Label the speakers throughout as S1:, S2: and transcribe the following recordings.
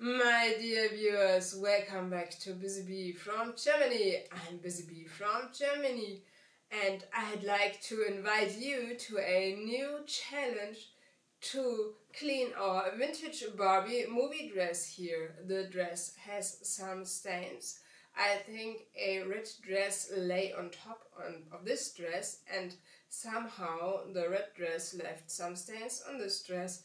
S1: My dear viewers, welcome back to Busy Bee from Germany. I'm Busy Bee from Germany and I'd like to invite you to a new challenge to clean our vintage Barbie movie dress here. The dress has some stains. I think a red dress lay on top of this dress and somehow the red dress left some stains on this dress.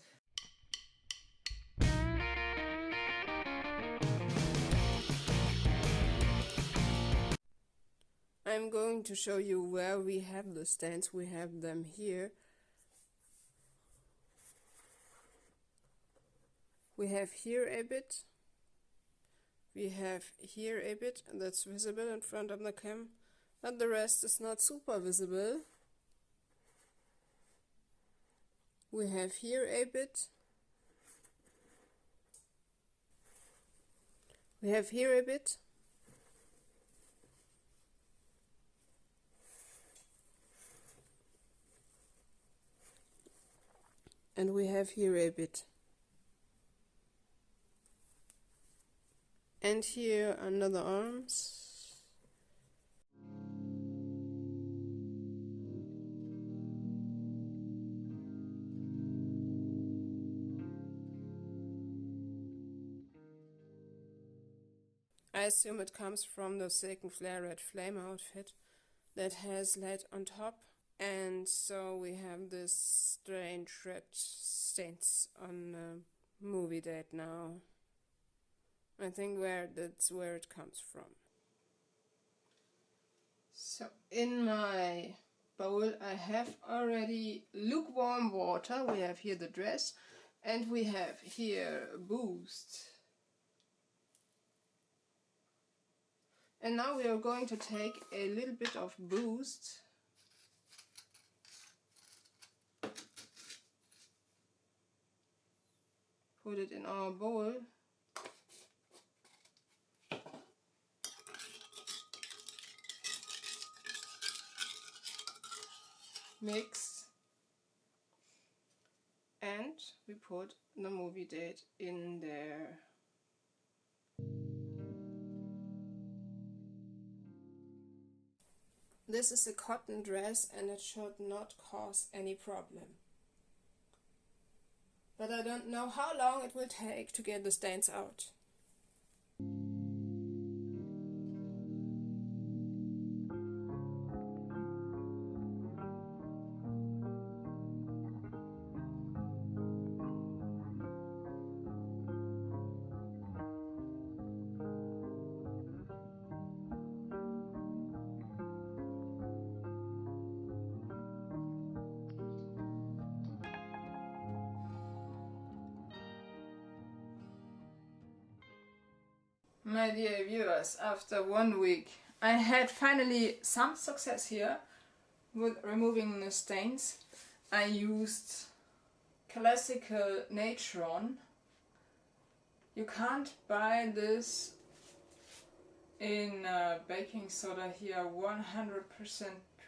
S1: I'm going to show you where we have the stains. We have them here. We have here a bit. We have here a bit that's visible in front of the cam, but the rest is not super visible. We have here a bit. We have here a bit. And we have here a bit. And here under the arms. I assume it comes from the Silken Flare Red Flame outfit that has lead on top. And so we have this strange red stains on Movie Date now. I think that's where it comes from. So in my bowl I have already lukewarm water. We have here the dress and we have here Boost. And now we are going to take a little bit of Boost put it in our bowl. Mix. And we put the Movie Date in there. This is a cotton dress and it should not cause any problem. But I don't know how long it will take to get the stains out. My dear viewers, after 1 week I had finally some success here with removing the stains. I used classical Natron. You can't buy this in baking soda here 100%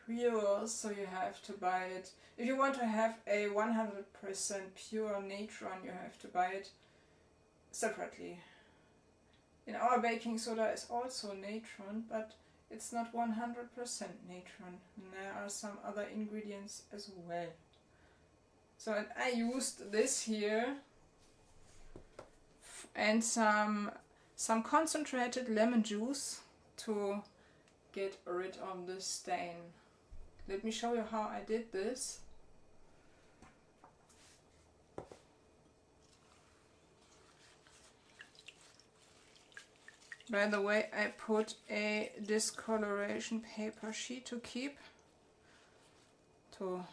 S1: pure, so you have to buy it. If you want to have a 100% pure Natron, you have to buy it separately. In our baking soda is also natron, but it's not 100% natron. And there are some other ingredients as well. So and I used this here and some concentrated lemon juice to get rid of the stain. Let me show you how I did this. By the way, I put a discoloration paper sheet to keep, to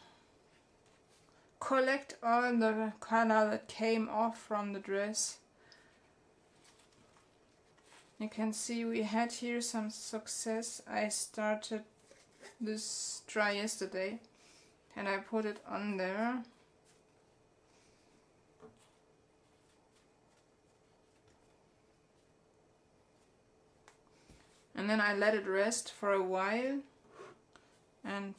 S1: collect all the color that came off from the dress. You can see we had here some success. I started this try yesterday and I put it on there. And then I let it rest for a while and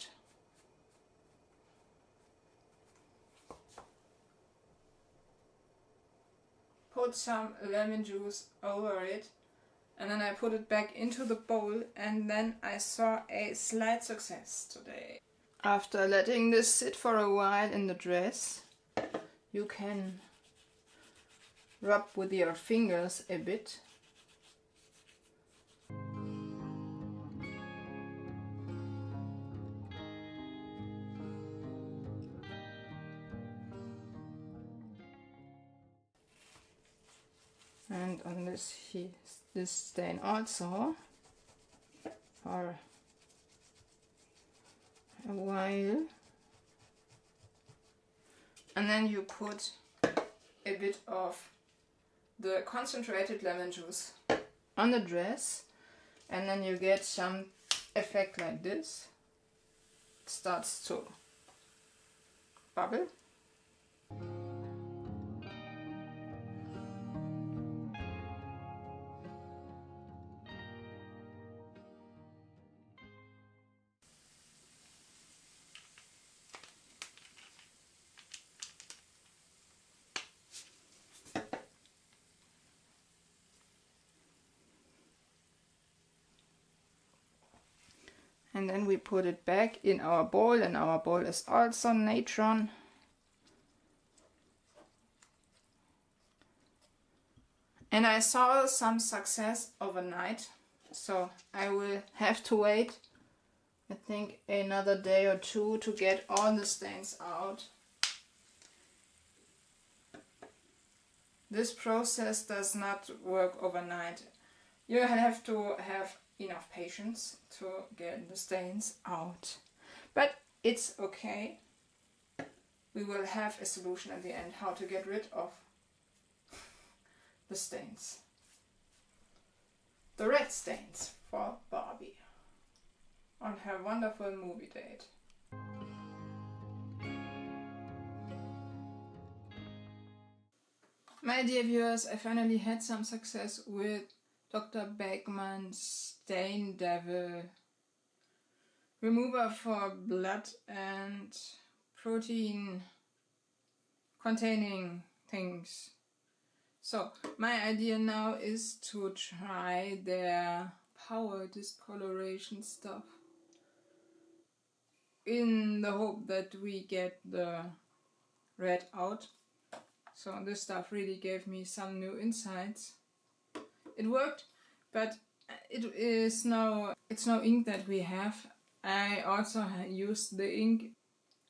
S1: put put some lemon juice over it, and then I put it back into the bowl, and then I saw a slight success today. After letting this sit for a while in the dress, you can rub with your fingers a bit. And on this stain also for a while. And then you put a bit of the concentrated lemon juice on the dress, and then you get some effect like this. It starts to bubble. And then we put it back in our bowl, and our bowl is also Natron. And I saw some success overnight, so I will have to wait, I think, another day or two to get all the stains out. This process does not work overnight. You have to have enough patience to get the stains out. But it's okay. We will have a solution at the end how to get rid of the stains. The red stains for Barbie on her wonderful movie date. My dear viewers, I finally had some success with Dr. Beckmann Stain Devil remover for blood and protein containing things. So my idea now is to try their power discoloration stuff in the hope that we get the red out. So this stuff really gave me some new insights. It worked, but it's no ink that we have. I also used the ink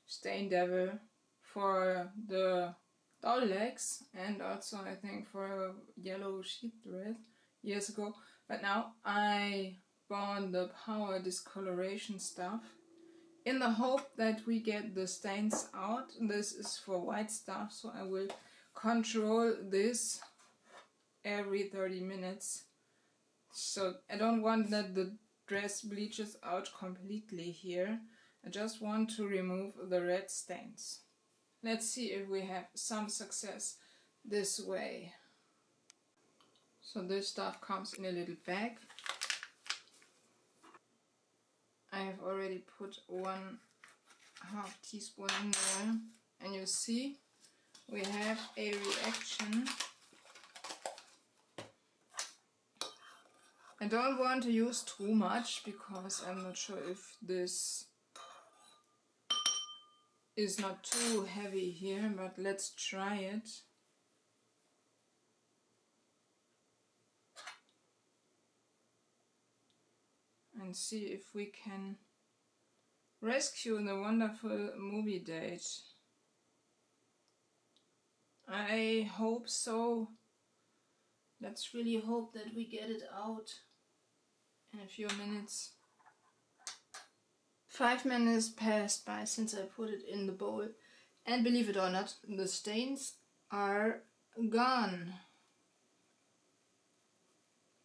S1: Stain Devil for the doll legs, and also I think for a yellow sheet dress years ago. But now I bought the power discoloration stuff in the hope that we get the stains out. This is for white stuff, so I will control this every 30 minutes. So I don't want that the dress bleaches out completely here. I just want to remove the red stains. Let's see if we have some success this way. So this stuff comes in a little bag. I have already put 1/2 teaspoon in there, and you see we have a reaction. I don't want to use too much because I'm not sure if this is not too heavy here, but let's try it. And see if we can rescue the wonderful movie date. I hope so. Let's really hope that we get it out in a few minutes. 5 minutes passed by since I put it in the bowl, and believe it or not, the stains are gone.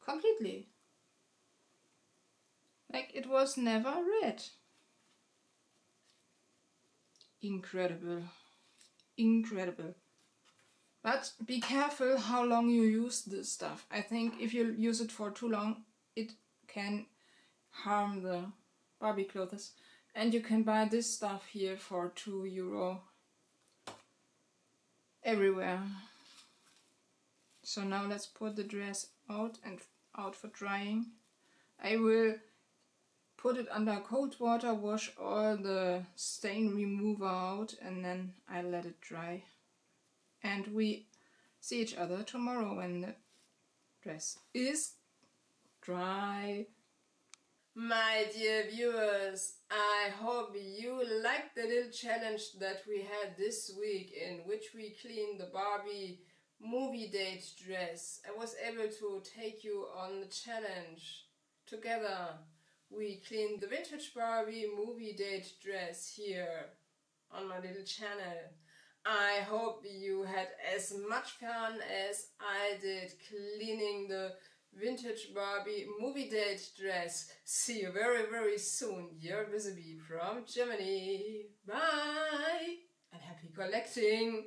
S1: Completely. Like it was never red. Incredible. Incredible. But be careful how long you use this stuff. I think if you use it for too long, it can harm the Barbie clothes. And you can buy this stuff here for €2 everywhere. So now let's put the dress out for drying. I will put it under cold water, wash all the stain remover out, and then I let it dry. And we see each other tomorrow when the dress is dry. My dear viewers, I hope you liked the little challenge that we had this week, in which we cleaned the Barbie Movie Date Dress. I was able to take you on the challenge. Together we cleaned the vintage Barbie Movie Date Dress here on my little channel. I hope you had as much fun as I did cleaning the vintage Barbie Movie Date Dress. See you very, very soon. Your Busy Bee from Germany. Bye and happy collecting!